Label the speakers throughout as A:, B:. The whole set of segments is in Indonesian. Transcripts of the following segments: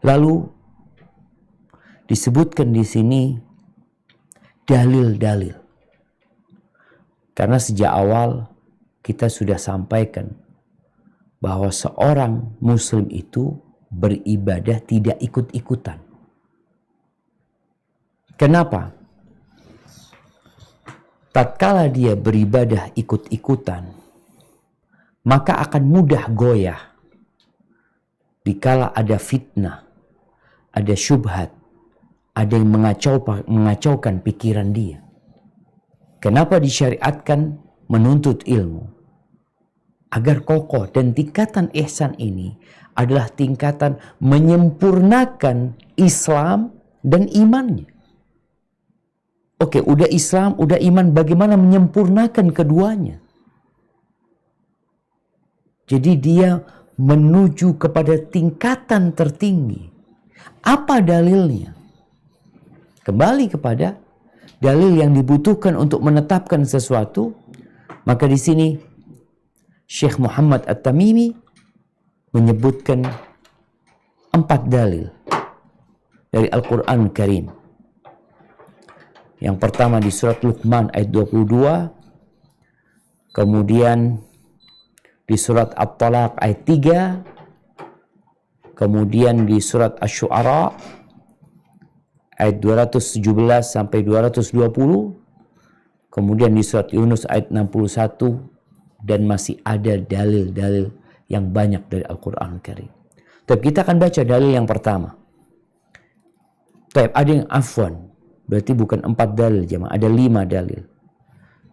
A: Lalu disebutkan di sini dalil-dalil. Karena sejak awal kita sudah sampaikan bahwa seorang muslim itu beribadah tidak ikut-ikutan. Kenapa? Tatkala dia beribadah ikut-ikutan, maka akan mudah goyah. Dikala ada fitnah, ada syubhat, ada yang mengacaukan pikiran dia. Kenapa disyariatkan menuntut ilmu? Agar kokoh, dan tingkatan ihsan ini adalah tingkatan menyempurnakan Islam dan imannya. Oke, udah Islam, udah iman, bagaimana menyempurnakan keduanya? Jadi dia menuju kepada tingkatan tertinggi. Apa dalilnya? Kembali kepada dalil yang dibutuhkan untuk menetapkan sesuatu. Maka di sini Syekh Muhammad At-Tamimi menyebutkan 4 dalil dari Al-Quran Karim. Yang pertama di surat Luqman ayat 22, kemudian di surat At-Talaq ayat 3, kemudian di surat Asy-Syu'ara ayat 217 sampai 220, kemudian di surat Yunus ayat 61, dan masih ada dalil-dalil yang banyak dari Al-Quran Karim. Tapi kita akan baca dalil yang pertama. Tapi ada yang afwan, berarti bukan 4 dalil jemaah, ada 5 dalil.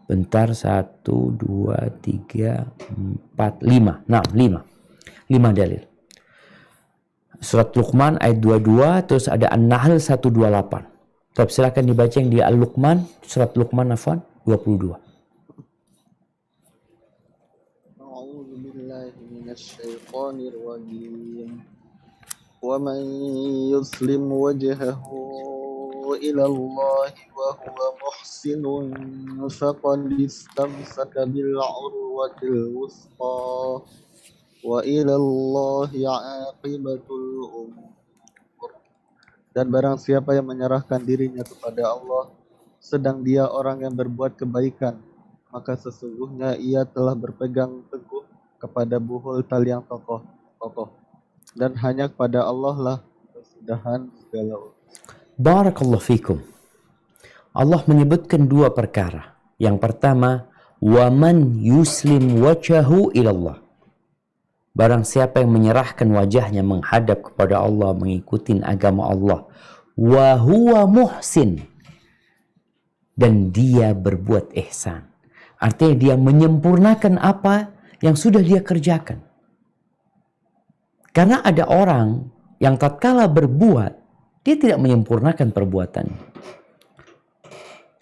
A: Bentar, 1, 2, 3, 4, 5. Nah, 5 dalil. Surat Luqman ayat 22, terus ada An-Nahl 128. Tapi silakan dibaca yang di Al-Luqman, surat Luqman afwan 22.
B: A'udzu billahi minasyaitonir rajim. Wa man yuslim wajhahu ila Allah wa huwa muhsinun faqad istamsaka bil 'urwatil wuthqa. Wa ilallahi aqibatul umur. Dan barang siapa yang menyerahkan dirinya kepada Allah, sedang dia orang yang berbuat kebaikan, maka sesungguhnya ia telah berpegang teguh kepada buhul tali yang kokoh. Dan hanya kepada Allah lah kesudahan segala urusan.
A: Barakallahu fikum. Allah menyebutkan 2 perkara. Yang pertama, wa man yuslim wajhahu ilallah. Barang siapa yang menyerahkan wajahnya menghadap kepada Allah, mengikuti agama Allah, wa huwa muhsin, dan dia berbuat ihsan. Artinya dia menyempurnakan apa yang sudah dia kerjakan. Karena ada orang yang tatkala berbuat, dia tidak menyempurnakan perbuatannya.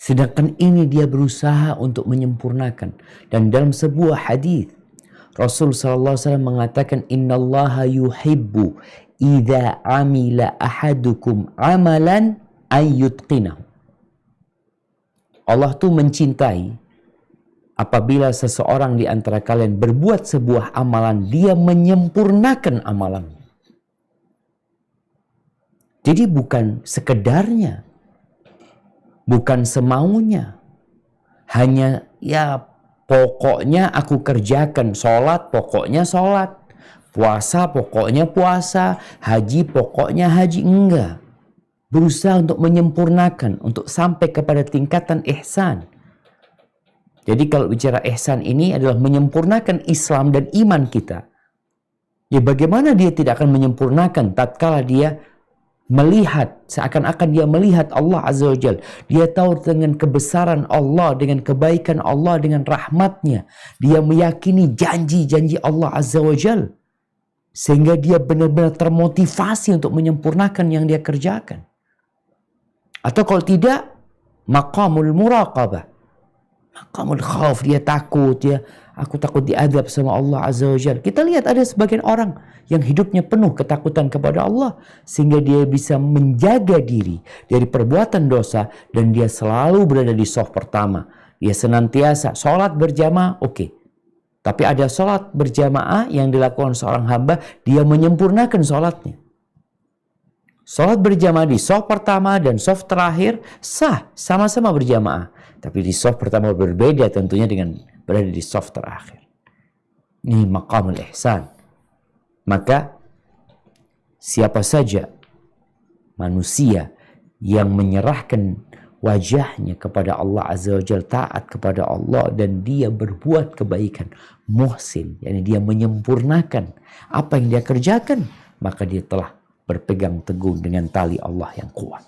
A: Sedangkan ini dia berusaha untuk menyempurnakan. Dan dalam sebuah hadis Rasul SAW mengatakan, innallaha yuhibbu idza amila ahadukum amalan ayyutqinahu. Allah tuh mencintai apabila seseorang di antara kalian berbuat sebuah amalan, dia menyempurnakan amalan. Jadi bukan sekedarnya, bukan semaunya, hanya ya pokoknya aku kerjakan, sholat pokoknya sholat, puasa pokoknya puasa, haji pokoknya haji. Enggak. Berusaha untuk menyempurnakan, untuk sampai kepada tingkatan ihsan. Jadi kalau bicara ihsan ini adalah menyempurnakan Islam dan iman kita. Ya bagaimana dia tidak akan menyempurnakan tatkala dia melihat, seakan-akan dia melihat Allah Azza wa Jalla. Dia tahu dengan kebesaran Allah, dengan kebaikan Allah, dengan rahmatnya. Dia meyakini janji-janji Allah Azza wa Jalla. Sehingga dia benar-benar termotivasi untuk menyempurnakan yang dia kerjakan. Atau kalau tidak, maqamul muraqabah, maqamul khauf, dia takut, aku takut diazab sama Allah Azza wa Jalla. Kita lihat ada sebagian orang yang hidupnya penuh ketakutan kepada Allah, sehingga dia bisa menjaga diri dari perbuatan dosa, dan dia selalu berada di saf pertama. Dia senantiasa sholat berjamaah, oke. Tapi ada sholat berjamaah yang dilakukan seorang hamba, dia menyempurnakan sholatnya. Sholat berjamaah di shaf pertama dan shaf terakhir sah, sama-sama berjamaah. Tapi di shaf pertama berbeda tentunya dengan berada di shaf terakhir. Ini maqamul ihsan. Maka siapa saja manusia yang menyerahkan wajahnya kepada Allah Azza wa Jalla, taat kepada Allah, dan dia berbuat kebaikan, muhsin, yakni dia menyempurnakan apa yang dia kerjakan, maka dia telah berpegang teguh dengan tali Allah yang kuat.